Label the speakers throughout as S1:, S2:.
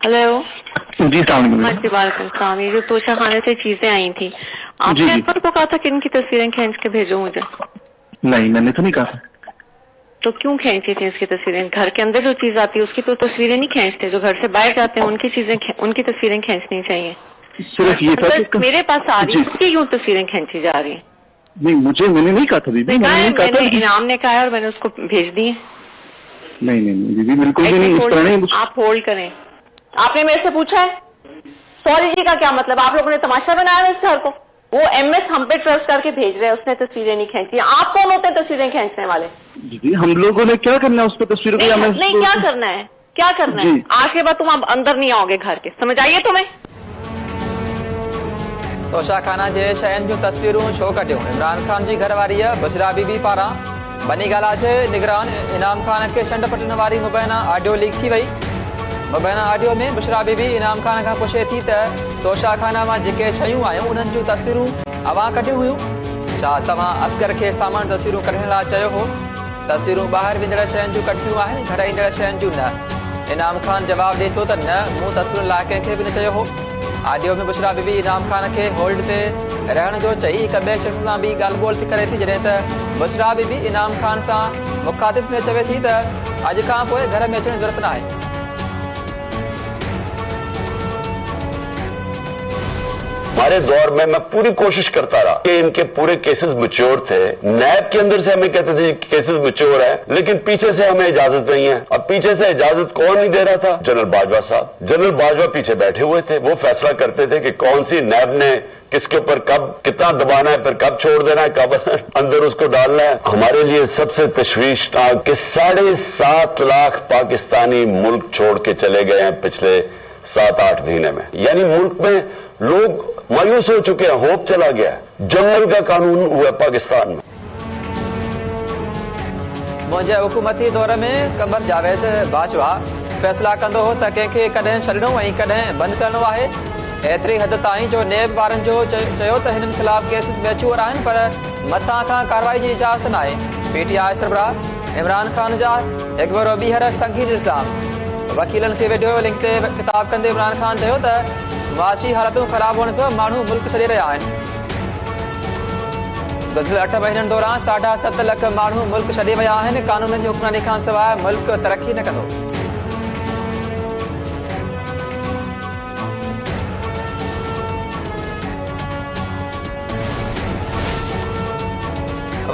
S1: Hello
S2: जी सलाम।
S1: हाँ जी वालेकुम सलाम। ये जो तोशा खाने से चीजें आई थी, आपने अकबर को कहा था कि इनकी तस्वीरें खींच के भेजो मुझे?
S2: नहीं, मैंने तो नहीं कहा।
S1: तो क्यों खींची थी उसकी तस्वीरें? घर के अंदर जो चीज आती है उसकी तो तस्वीरें नहीं खींचते, जो घर से बाहर जाते हैं उनकी चीजें, उनकी तस्वीरें खींचनी चाहिए।
S2: सिर्फ ये था कि
S1: मेरे पास आ रही है, उसकी क्यों तस्वीरें खींची जा रही है?
S2: नहीं, मैंने नहीं कहा था दीदी,
S1: मैंने इनाम ने कहा है और मैंने उसको भेज दी है।
S2: नहीं दीदी, बिल्कुल भी नहीं। इस तरह नहीं।
S1: आप होल्ड करें। आपने मेरे से पूछा है सॉरी जी का क्या मतलब? आप लोगों ने तमाशा बनाया है इस घर को। वो एमएस हम पे ट्रस्ट करके भेज रहे हैं, उसने तस्वीरें नहीं खींची। आप कौन होते हैं तस्वीरें खींचने वाले?
S2: दीदी हम लोगों ने क्या करना है उस पर तस्वीरों को?
S1: नहीं क्या करना है, क्या करना है? आज के बाद तुम अब अंदर नहीं आओगे घर के, समझ आइए तुम्हें?
S3: तोशा खाना जे शहन जो तस्वीरूं छो कटियूं? इमरान खान जी घरवारी बुशरा बीबी पारां बनी ॻाल्हि आहे। निगरान इनाम खान के छंड पटण वारी मुबैना ऑडियो लीक थी वई। मुबैना ऑडियो में बुशरा बीबी इनाम खान खां पुछे थी त तोशा खाना मां जेके शयूं आयूं उन्हनि जूं तस्वीरूं अवां कढियूं हुयूं। छा तव्हां असगर खे सामान तस्वीरूं कढण लाइ चयो हो? तस्वीरूं ॿाहिरि वेंदड़ शयुनि जूं कढियूं आहिनि, घर ईंदड़ शयुनि जूं न। इनाम खान जवाब ॾिए थो त न, मूं तस्वीरुनि लाइ कंहिंखे बि न चयो हो। ऑडियो में बुशरा बीबी इनाम खान खे होल्ड ते रहण जो चई हिक ॿिए शख़्स सां बि ॻाल्हि ॿोल थी करे थी, जॾहिं त बुशरा बीबी इनाम खान सां मुखातिब में चवे थी त अॼु खां पोइ घर में अचण जी ज़रूरत न आहे।
S4: हमारे दौर में मैं पूरी कोशिश करता रहा कि इनके पूरे केसेस मैच्योर थे। नैब के अंदर से हमें कहते थे कि केसेस मैच्योर है, लेकिन पीछे से हमें इजाजत नहीं है। अब पीछे से इजाजत कौन नहीं दे रहा था? जनरल बाजवा साहब। जनरल बाजवा पीछे बैठे हुए थे, वो फैसला करते थे कि कौन सी नैब ने किसके ऊपर कब कितना दबाना है, फिर कब छोड़ देना है, कब अंदर उसको डालना है। हमारे लिए सबसे तशवीशनाक कि 7.5 लाख पाकिस्तानी मुल्क छोड़ के चले गए हैं पिछले 7-8 महीने में। यानी मुल्क में लोग मायूस हो चुके हैं, होप चला गया है। जंगल का कानून हुआ पाकिस्तान में।
S3: मुझे हुकूमती दौर में कमर जावेद बाजवा फैसला कंदो हो त कंहिंखे कॾहिं छॾणो ऐं कॾहिं बंदि करणो आहे। एतिरी हद ताईं जो नेब वारनि जो चयो त हिननि ख़िलाफ़ केसिस मैच्योर आहिनि, पर मथां खां कार्रवाई जी इजाज़त न आहे। पीटीआई सरबराह इमरान खान जा हिकु भेरो ॿीहर संगीन इल्ज़ाम। वकीलनि खे वीडियो लिंक ते ख़िताब कंदे इमरान खान चयो त मुआशी हालतूं ख़राब हुअण सां माण्हू मुल्क छॾे रहिया आहिनि। गुज़िरियल 8 महीननि दौरान 7.5 लख माण्हू मुल्क छॾे विया आहिनि। कानूननि जी हुक्मरानी खां सवाइ मुल्क तरक़ी न कंदो।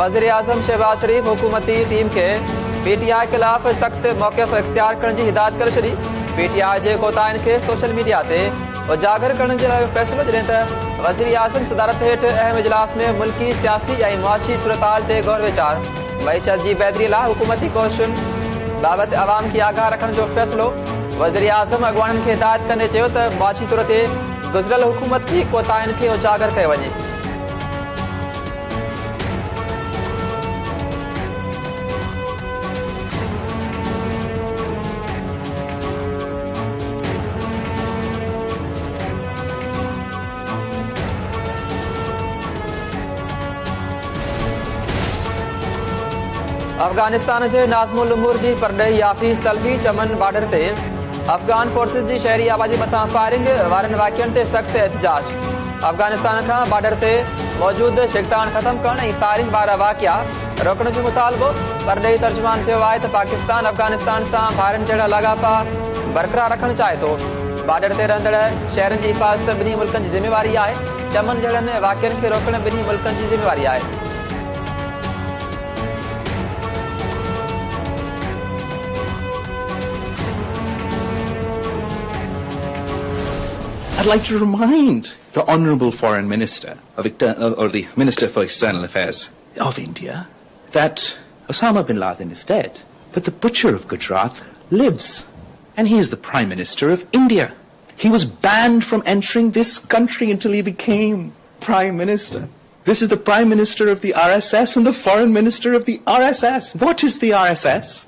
S3: वज़ीर आज़म शहबाज शरीफ हुकूमती टीम के पीटीआई खिलाफ सख्त मौक़िफ़ इख्तियार करण जी हिदायत करे छॾी। पीटीआई जे कोताहिनि खे सोशल मीडिया ते उजागर करण जे लाइ फ़ैसिलो, जॾहिं त वज़ीर आज़म सदारत हेठि अहम इजलास में मुल्की सियासी ऐं मुआशी सूरतहाल ते गौर वीचार। मईशत जी बहितरी लाइ हुकूमती कोशिशुनि बाबति अवाम खे आगाह रखण जो फ़ैसिलो। वज़ीर आज़म अॻवाननि खे हिदायत कंदे चयो त मुआशी तौर ते गुज़िरियल हुकूमती कोताहिनि खे उजागर कयो वञे। अफगानिस्तान जे नाज़मुल उमूर जी परॾेही आफीस तलबी चमन बॉर्डर ते अफगान फोर्सिस जी शहरी आबादी मथां फायरिंग वारनि वाक़िअनि ते सख़्त एहतिजाज। अफगानिस्तान खां बॉर्डर ते मौजूदु शिकतान ख़त्म करण ऐं फायरिंग वारा वाक़िआ रोकण जो मुतालबो। परॾेही तर्जुमान चयो आहे त पाकिस्तान अफगानिस्तान सां भाइरनि जहिड़ा लाॻापा बरक़रार रखणु चाहे थो। बॉर्डर ते रहंदड़ शहरनि जी हिफ़ाज़त ॿिन्ही मुल्कनि जी ज़िम्मेवारी आहे। चमन जहिड़नि वाक़िअनि खे रोकण ॿिन्ही मुल्कनि जी ज़िम्मेवारी आहे।
S5: I'd like to remind the Honourable Foreign Minister or the Minister for External Affairs of India that Osama bin Laden is dead, but the butcher of Gujarat lives, and he is the Prime Minister of India. He was banned from entering this country until he became Prime Minister. This is the Prime Minister of the RSS and the Foreign Minister of the RSS. What is the RSS?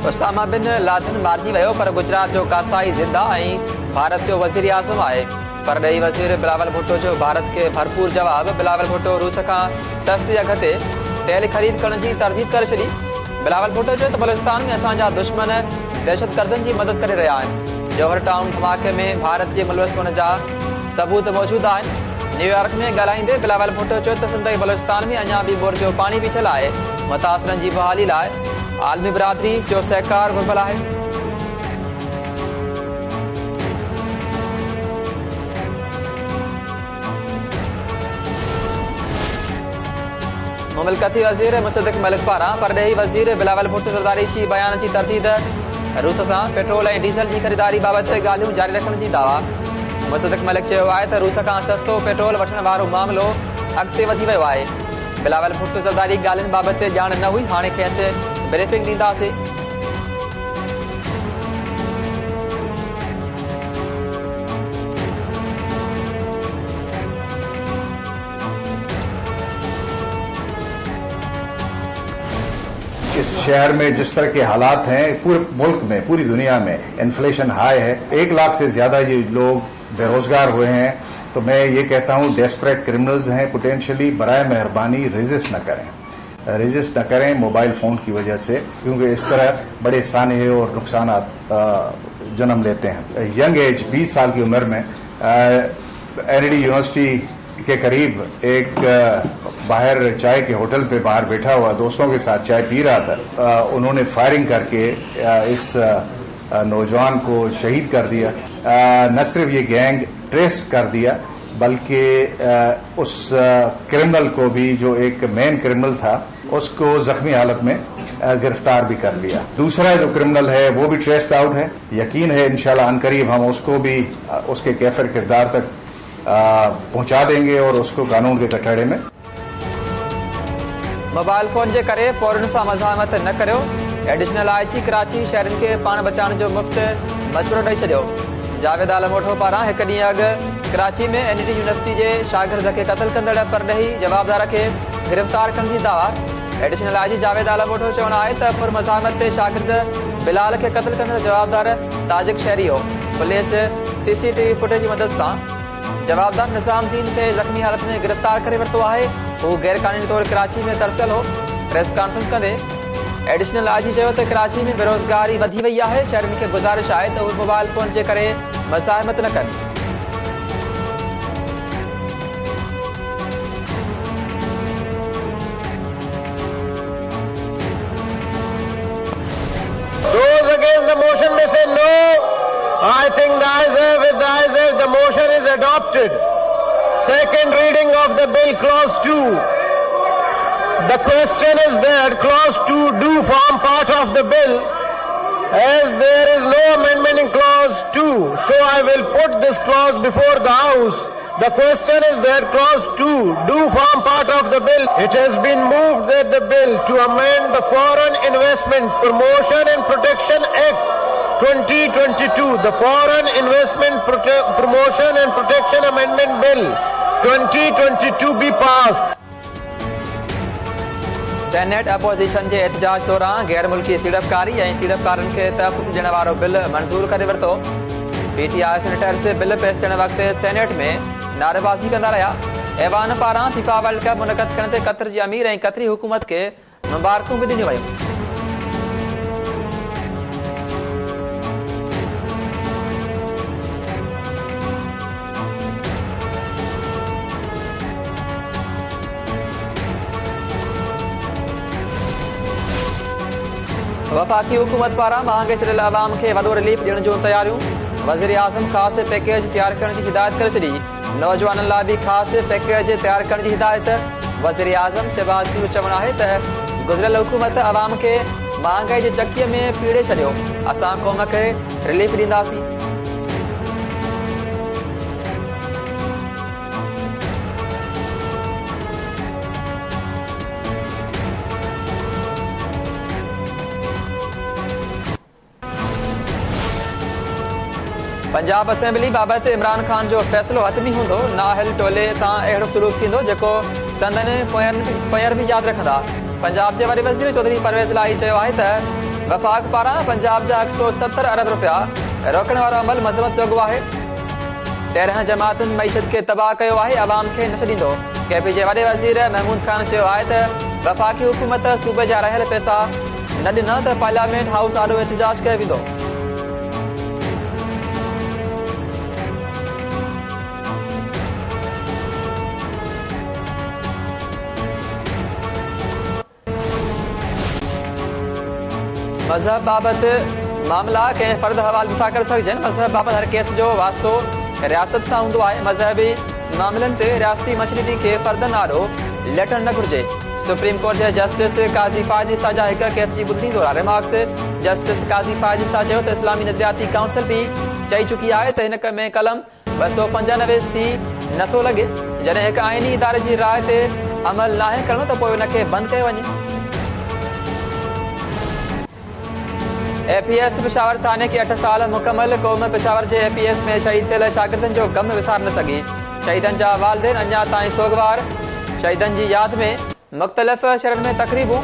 S3: Osama bin Laden मारिजी वियो, पर गुजरात जो कासाई ज़िंदा ऐं भारत जो वज़ीर आज़म आहे। परॾेही वज़ीर बिलावल भुट्टो जो भारत खे भरपूर जवाब। बिलावल भुट्टो रूस खां सस्ते अघ ते तेल ख़रीद करण जी तरजीह करे छॾी। बिलावल भुट्टो चयो त बलूचिस्तान में असांजा दुश्मन दहशतगर्दनि जी मदद करे रहिया आहिनि। जौहर टाउन धमाके में भारत जे मुलविस हुअण जा सबूत मौजूद आहिनि। न्यूयॉर्क में ॻाल्हाईंदे बिलावल भुट्टो चयो त सिंध ऐं बलूचिस्तान में अञा बि मोर्चो पाणी बीठल आहे। मुतासिरनि जी बहाली लाइ आलमी बिरादरी जो सहकार घुरिबल आहे। मुमलकती वज़ीर मुसद्दिक़ मलिक पारां परॾेही वज़ीर बिलावल भुट्टो ज़रदारी जी बयान जी तरदीद। रूस सां पेट्रोल ऐं डीज़ल जी ख़रीदारी बाबति ॻाल्हियूं जारी रखण जी दावा। मुसद्दिक़ मलिक चयो आहे त रूस खां सस्तो पेट्रोल वठण वारो मामिलो अॻिते वधी वियो आहे। बिलावल भुट्टो ज़रदारी ॻाल्हियुनि बाबति ॼाण न हुई, हाणे खेसि ब्रीफिंग ॾींदासीं।
S6: इस शहर में जिस तरह के हालात हैं, पूरे मुल्क में, पूरी दुनिया में इन्फ्लेशन हाई है, 1 लाख से ज्यादा ये लोग बेरोजगार हुए हैं। तो मैं ये कहता हूँ डेस्परेट क्रिमिनल्स हैं पोटेंशियली, बराए मेहरबानी रेजिस्ट न करें मोबाइल फोन की वजह से, क्योंकि इस तरह बड़े सानहे और नुकसान जन्म लेते हैं। यंग एज 20 साल की उम्र में एनडी यूनिवर्सिटी के करीब एक बाहर चाय के होटल पे बाहर बैठा हुआ दोस्तों के साथ चाय पी रहा था। उन्होंने फायरिंग करके इस नौजवान को शहीद कर दिया। न सिर्फ ये गैंग ट्रेस कर दिया, बल्कि उस क्रिमिनल को भी, जो एक मेन क्रिमिनल था, उसको जख्मी हालत में गिरफ्तार भी कर लिया। दूसरा जो क्रिमिनल है वो भी ट्रेस्ड आउट है। यकीन है इंशाल्लाह अनकरीब हम उसको भी उसके कैफर किरदार तक पहुंचा देंगे और उसको कानून के कटहरे में।
S3: मोबाइल फोन जे करे फौरन सां मज़ाहमत न करियो। एडिशनल आईजी कराची शहरनि खे पाण बचाइण जो मुफ़्त मशवरो ॾेई छॾियो। जावेद आलम ओठो पारां हिकु ॾींहुं अॻु कराची में एनडी यूनिवर्सिटी जे शागिर्द खे क़त्ल कंदड़ परॾेही जवाबदार खे गिरफ़्तार करण जी दावा। एडिशनल आईजी जावेद आलम ओठो चवणु आहे त पुरमज़ाहमत ते शागिर्द बिलाल खे क़त्ल कंदड़ जवाबदार ताजिक शहरी हो। पुलिस सीसीटीवी फुटेज जी मदद सां जवाबदार निज़ामुद्दीन खे ज़ख्मी हालत में गिरफ़्तार करे वरितो आहे। हू गैर क़ानूनी तौर कराची में तरसियल हो। प्रेस कॉन्फ्रेंस कंदे एडिशनल आईजी चयो त कराची में बेरोज़गारी वधी वई आहे। शहरनि खे गुज़ारिश आहे त उहे मोबाइल फोन जे करे मज़ाहमत न कनि।
S7: Those against the motion may say no. I think the ayes have, the motion is adopted. Second reading of the bill, clause 2. The question is that clause 2 do form part of the bill, as there is no amendment in clause 2. So I will put this clause before the House. The question is that clause 2 do form part of the bill. It has been moved that the bill to amend the Foreign Investment Promotion and Protection Act 2022, the Foreign Investment Promotion and Protection Amendment Bill 2022 be passed.
S3: Senate opposition जे एहतजाज दौरान गैर मुल्की सीड़पकारी ऐं सीड़पकारनि खे तहफ़्फ़ुज़ ॾियण वारो bill मंज़ूर करे वरितो। पीटीआई सेनेटर्स बिल पेश थियण वक़्तु सेनेट में नारेबाज़ी कंदा रहिया। ऐवान पारां फीफा वर्ल्ड कप मुनक़द करण ते कतर जी अमीर ऐं कतरी हुकूमत खे मुबारकूं बि ॾिनियूं वयूं। वफ़ाक़ी हुकूमत पारां महांगे चढ़ियल अवाम खे वॾो रिलीफ ॾियण जूं तयारियूं। वज़ीर आज़म ख़ासि पैकेज तयारु करण जी हिदायत करे छॾी। नौजवाननि लाइ बि ख़ासि पैकेज तयारु करण जी हिदायत। वज़ीर आज़म शहबाज शरीफ़ जो चवणु आहे त गुज़िरियल हुकूमत अवाम खे महांगाई जे चकीअ में पीड़े छॾियो। असां क़ौम खे रिलीफ ॾींदासीं। पंजाब असेंबली बाबति इमरान खान जो फ़ैसिलो हतमी हूंदो। नाअहल टोले सां अहिड़ो सलूक थींदो जेको संदनि पोयर बि यादि रखंदा। पंजाब जे वॾे वज़ीर चौधरी परवेज़ इलाही चयो आहे त वफ़ाक़ पारां पंजाब जा 170 अरब रुपया रोकण वारो अमल मज़मत जोॻो आहे। 13 जमातुनि मईशत खे तबाह कयो आहे, अवाम खे न छॾींदो। केपी जे वॾे वज़ीर महमूद खान चयो आहे त वफ़ाक़ी हुकूमत सूबे जा रहियल पैसा न ॾिना त पार्लियामेंट हाउस आॾो एहतिजाज कयो वेंदो। मज़हब बाबति मामला कंहिं फर्द हवाले नथा करे सघजनि। मज़हब बाबति हर केस जो वास्तो रियासत सां हूंदो आहे। मज़हबी मामलनि ते रियासती मशीनरी खे फर्दनि आॾो लेटण न घुर्जे। सुप्रीम कोर्ट जे जस्टिस काज़ी फ़ाइज़ ईसा जा हिक केस जी ॿुधणी दौरान रिमार्क्स जस्टिस काज़ी फ़ाइज़ ईसा चयो त इस्लामी नज़रियाती काउंसिल बि चई चुकी आहे त हिन में कलम 295C नथो लॻे। जॾहिं हिक आइनी इदारे जी राय ते अमल नाहे करणो त पोइ हुनखे बंदि कयो वञे। APS पेशावर थाने के 8 साल मुकम्मल। क़ौम पेशावर जे APS में शहीद थियल शागिर्दनि जो गम विसार न सघी। शहीदनि जा वालिदैन अञा ताईं सोगवार। शहीदनि जी यादि में मुख़्तलिफ़ शहरनि में तक़रीबूं।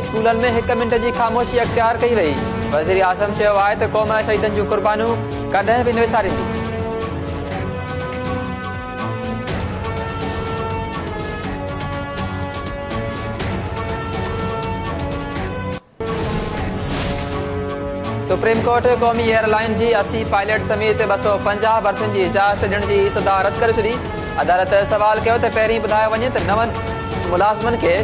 S3: स्कूलनि में 1 मिंट जी ख़ामोशी अख़्तियार कई वई। वज़ीर आज़म चयो आहे त क़ौम शहीदनि जूं क़ुर्बानियूं कॾहिं बि न विसारींदी। सुप्रीम कोर्ट क़ौमी एयरलाइन जी 80 पायलट समेत 250 बर्थनि जी इजाज़त ॾियण जी सदा रद्द करे छॾी। अदालत सवाल कयो त पहिरीं ॿुधायो वञे त नवनि मुलाज़िमनि खे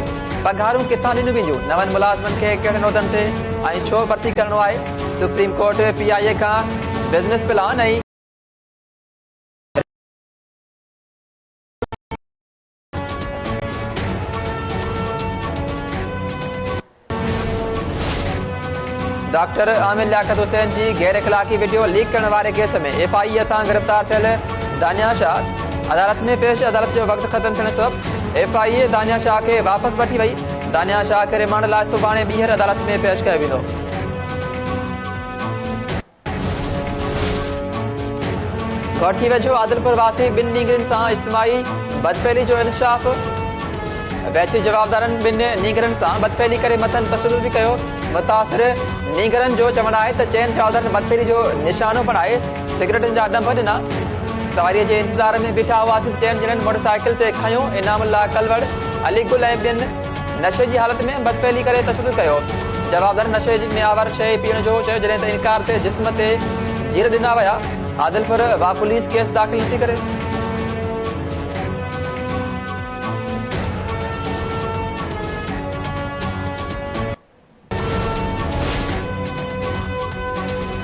S3: पघारूं किथां ॾिनियूं वेंदियूं। नवनि मुलाज़िमनि खे कहिड़े नौदनि ते ऐं छो भर्ती करणो आहे। सुप्रीम कोर्ट PIA खां बिज़नेस प्लान ऐं डॉक्टर आमिर लियाकत हुसैन जी गैर इख़लाक़ी वीडियो लीक करण वारे केस में FIA तां गिरफ़्तार थियल दानिया शाह अदालत में पेश। अदालत जो वक़्तु ख़त्म थियण सबबि FIA दानिया शाह खे वापसि वठी वई। दानिया शाह खे रिमांड लाइ सुभाणे ॿीहर अदालत में पेश कयो वेंदो। कोठी वेझो आदिलपुर वासी 2 नींगरनि सां इज्तिमाही बदफ़ैली जो इंकशाफ। वैची जवाबदारनि 2 नींगरनि सां बदफ़ैली करे मथनि तशद्दुद बि कयो। मुतासिर नींगरनि जो चवणु आहे त चइनि जवाबदारनि बदफ़ैली जो निशानो बणाए सिगरेटनि जा ॾंभ ॾिना। सवारीअ जे इंतज़ार में बीठा हुआसीं। 4 ॼणनि मोटरसाइकिल ते खयो। इनामुल्ला कलवड़, अलीगुल ऐं ॿियनि नशे जी हालत में बदफ़ैली करे तशद्दुद कयो। जवाबदार नशे में आवर शइ पीअण जो चयो। जॾहिं त इनकार ते जिस्म ते जीर ॾिना विया। आदिलपुर वा पुलिस केस दाख़िल नथी करे।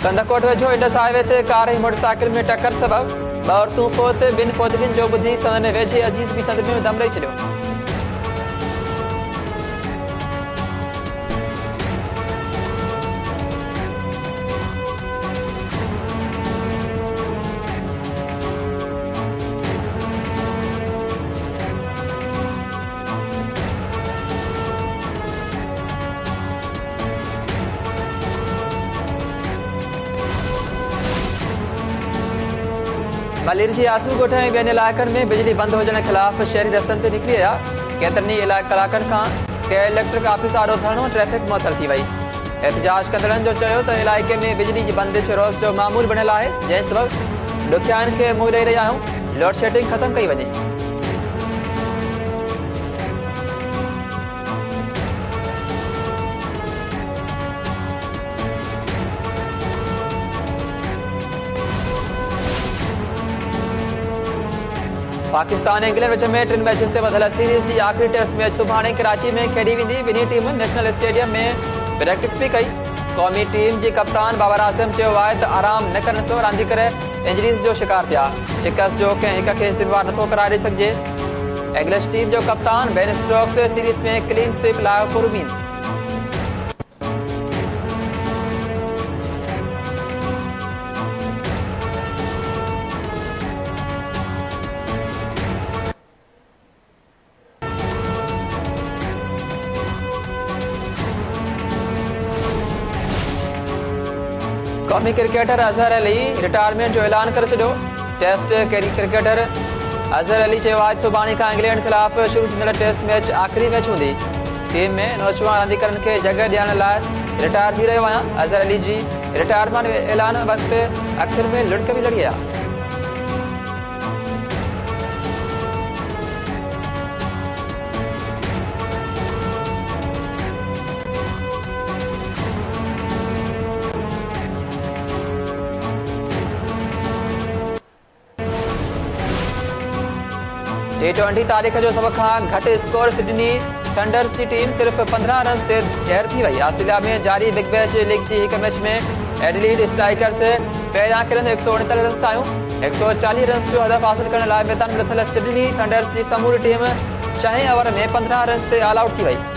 S3: कंदकोट वेझो इंडस हाईवे ते कार ऐं मोटरसाइकिल में टक्कर सबबि 2 औरतूं फोत। 2 फोतगियुनि जो ॿुधी संदन वेझे अज़ीज़ बि सदमे में दम ॾेई छॾियो। मलेर जी आसू ॻोठ ऐं ॿियनि इलाइक़नि में बिजली बंदि हुजण ख़िलाफ़ शहरी रस्तनि ते निकिरी विया। केतिरनि ई कलाकनि खां कंहिं इलेक्ट्रिक ऑफिस आॾो धरणो ट्रैफिक मुअतल थी वई। एहतिजाज कंदड़नि जो चयो त इलाइक़े में बिजली जी बंदिश रोज़ जो मामूल बणियल आहे, जंहिं सबबि ॾुखियाईनि खे मुंहुं ॾेई रहिया आहियूं। लोड शेडिंग ख़तमु कई वञे। पाकिस्तान इंग्लैंड विच में 3 मैचेस ते वधियल सीरीज़ जी आख़िरी टेस्ट मैच सुभाणे कराची में खेॾी वेंदी। ॿिन्ही टीमुनि नेशनल स्टेडियम में प्रैक्टिस बि कई। क़ौमी टीम जी कप्तान बाबर आसिम चयो आहे त आराम न करण सां रांदीगर इंजरीज़ जो शिकार थिया। शिकस्त जो कंहिं हिक खे ज़िम्मेवार नथो करारे सघिजे। इंग्लिश टीम जो कप्तान बेन स्टोक्स सीरीज़ में क्लीन स्वीप लाइ पुरुमीद। कौमी क्रिकेटर अजहर अली रिटायरमेंट जो ऐलान करे छॾियो। टेस्ट क्रिकेटर अजहर अली चयो आहे सुभाणे खां इंग्लैंड ख़िलाफ़ शुरू थींदड़ टेस्ट मैच आख़िरी मैच हूंदी। टीम में नौजवान रांदीगरनि खे जॻह ॾियण लाइ रिटायर थी रहियो आहियां। अजहर अली जी रिटायरमेंट ऐलान वक़्तु अखिर में लुढ़क बि लड़ी विया। T20 तारीख़ जो सभ खां घटि स्कोर सिडनी थंडर्स की टीम सिर्फ़ 15 रन से ढेर थी वही। ऑस्ट्रेलिया में जारी बिग बैश लीग की एक मैच में एडिलेड स्ट्राइकर्स पहिरियां खेलंदे 139 रन ठाहियूं। 140 रन जो हदफ हासिल करण लाइ मैदान में लथल सिडनी थंडर्स की समूरी टीम 6 ओवर में 15 रन से ऑल आउट थी वही।